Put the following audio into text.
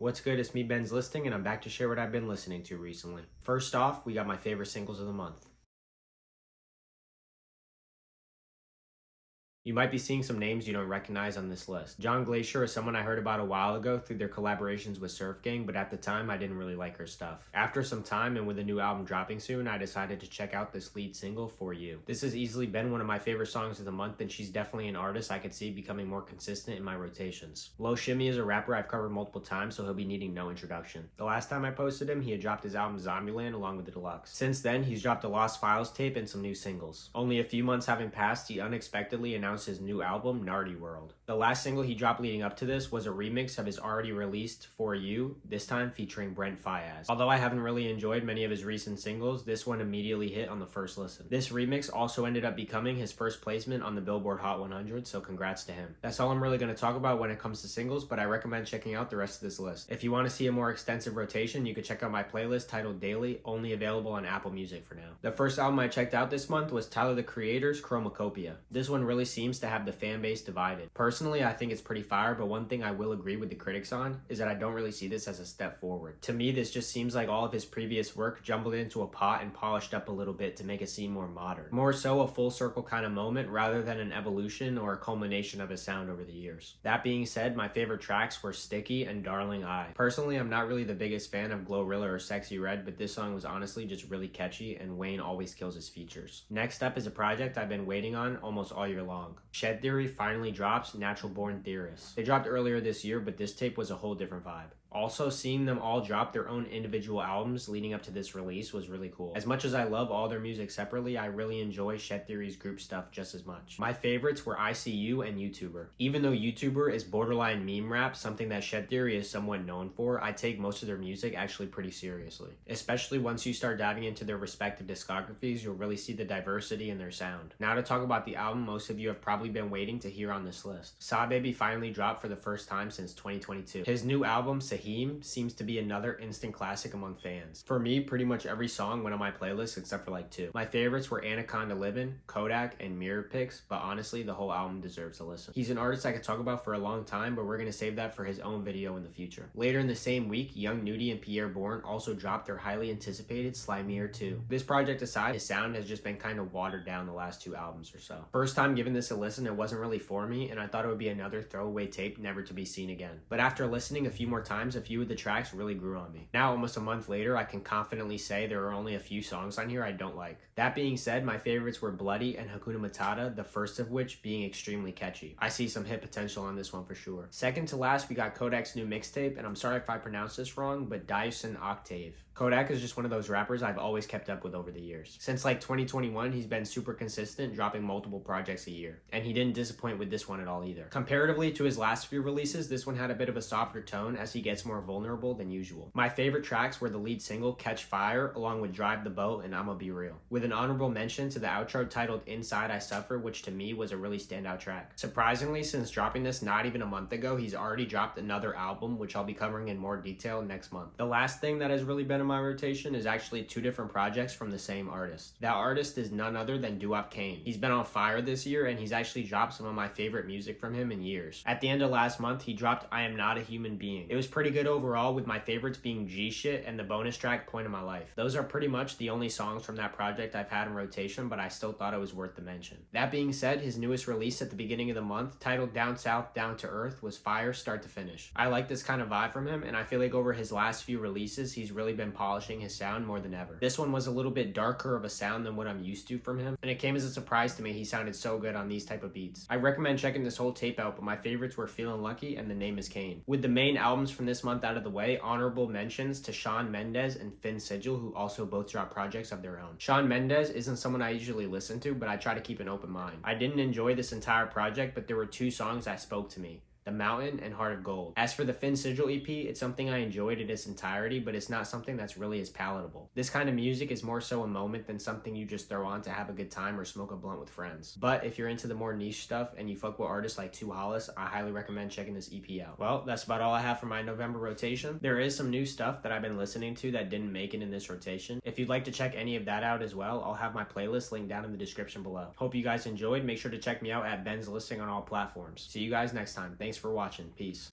What's good? It's me, Ben's Listing, and I'm back to share what I've been listening to recently. First off, we got my favorite singles of the month. You might be seeing some names you don't recognize on this list. John Glacier is someone I heard about a while ago through their collaborations with Surf Gang, but at the time I didn't really like her stuff. After some time and with a new album dropping soon, I decided to check out this lead single, For You. This has easily been one of my favorite songs of the month, and she's definitely an artist I could see becoming more consistent in my rotations. Lil Shimmy is a rapper I've covered multiple times, so he'll be needing no introduction. The last time I posted him, he had dropped his album Zombieland along with the deluxe. Since then, he's dropped a Lost Files tape and some new singles. Only a few months having passed, he unexpectedly announced his new album, Nardy World. The last single he dropped leading up to this was a remix of his already released For You, this time featuring Brent Faiyaz. Although I haven't really enjoyed many of his recent singles, this one immediately hit on the first listen. This remix also ended up becoming his first placement on the Billboard Hot 100, so congrats to him. That's all I'm really going to talk about when it comes to singles, but I recommend checking out the rest of this list. If you want to see a more extensive rotation, you could check out my playlist titled Daily, only available on Apple Music for now. The first album I checked out this month was Tyler the Creator's Chromacopia. This one really seems to have the fan base divided. Personally, I think it's pretty fire, but one thing I will agree with the critics on is that I don't really see this as a step forward. To me, this just seems like all of his previous work jumbled into a pot and polished up a little bit to make it seem more modern. More so a full circle kind of moment rather than an evolution or a culmination of his sound over the years. That being said, my favorite tracks were Sticky and Darling I. Personally, I'm not really the biggest fan of Glorilla or Sexy Red, but this song was honestly just really catchy, and Wayne always kills his features. Next up is a project I've been waiting on almost all year long. Shed Theory finally drops Natural Born Theorists. They dropped earlier this year, but this tape was a whole different vibe. Also, seeing them all drop their own individual albums leading up to this release was really cool. As much as I love all their music separately, I really enjoy Shed Theory's group stuff just as much. My favorites were ICU and YouTuber. Even though YouTuber is borderline meme rap, something that Shed Theory is somewhat known for, I take most of their music actually pretty seriously. Especially once you start diving into their respective discographies, you'll really see the diversity in their sound. Now to talk about the album most of you have probably been waiting to hear on this list. Saw Baby finally dropped for the first time since 2022. His new album, seems to be another instant classic among fans. For me, pretty much every song went on my playlist except for like two. My favorites were Anaconda Livin', Kodak, and Mirror Pics, but honestly, the whole album deserves a listen. He's an artist I could talk about for a long time, but we're gonna save that for his own video in the future. Later in the same week, Young Nudie and Pierre Bourne also dropped their highly anticipated Slimier 2. This project aside, his sound has just been kind of watered down the last two albums or so. First time giving this a listen, it wasn't really for me, and I thought it would be another throwaway tape never to be seen again. But after listening a few more times, a few of the tracks really grew on me. Now, almost a month later, I can confidently say there are only a few songs on here I don't like. That being said, my favorites were Bloody and Hakuna Matata, the first of which being extremely catchy. I see some hit potential on this one for sure. Second to last, we got Kodak's new mixtape, and I'm sorry if I pronounced this wrong, but Dyson Octave. Kodak is just one of those rappers I've always kept up with over the years. Since like 2021, he's been super consistent, dropping multiple projects a year. And he didn't disappoint with this one at all either. Comparatively to his last few releases, this one had a bit of a softer tone as he gets more vulnerable than usual. My favorite tracks were the lead single, Catch Fire, along with Drive the Boat and I'ma Be Real. With an honorable mention to the outro titled Inside I Suffer, which to me was a really standout track. Surprisingly, since dropping this not even a month ago, he's already dropped another album, which I'll be covering in more detail next month. The last thing that has really been in my rotation is actually two different projects from the same artist. That artist is none other than Duop Kane. He's been on fire this year, and he's actually dropped some of my favorite music from him in years. At the end of last month, he dropped I Am Not a Human Being. It was pretty good overall, with my favorites being G Shit and the bonus track Point of My Life. Those are pretty much the only songs from that project I've had in rotation, but I still thought it was worth the mention. That being said, his newest release at the beginning of the month, titled Down South, Down to Earth, was fire start to finish. I like this kind of vibe from him, and I feel like over his last few releases, he's really been polishing his sound more than ever. This one was a little bit darker of a sound than what I'm used to from him, and it came as a surprise to me he sounded so good on these type of beats. I recommend checking this whole tape out, but my favorites were Feelin' Lucky and The Name Is Kane. With the main albums from this month out of the way, honorable mentions to Shawn Mendes and Finn Sigil, who also both dropped projects of their own. Shawn Mendes isn't someone I usually listen to, but I try to keep an open mind. I didn't enjoy this entire project, but there were two songs that spoke to me. The Mountain, and Heart of Gold. As for the Finn Sigil EP, it's something I enjoyed in its entirety, but it's not something that's really as palatable. This kind of music is more so a moment than something you just throw on to have a good time or smoke a blunt with friends. But if you're into the more niche stuff and you fuck with artists like Two Hollis, I highly recommend checking this EP out. Well, that's about all I have for my November rotation. There is some new stuff that I've been listening to that didn't make it in this rotation. If you'd like to check any of that out as well, I'll have my playlist linked down in the description below. Hope you guys enjoyed. Make sure to check me out at Ben's Listing on all platforms. See you guys next time. Thanks for watching. Peace.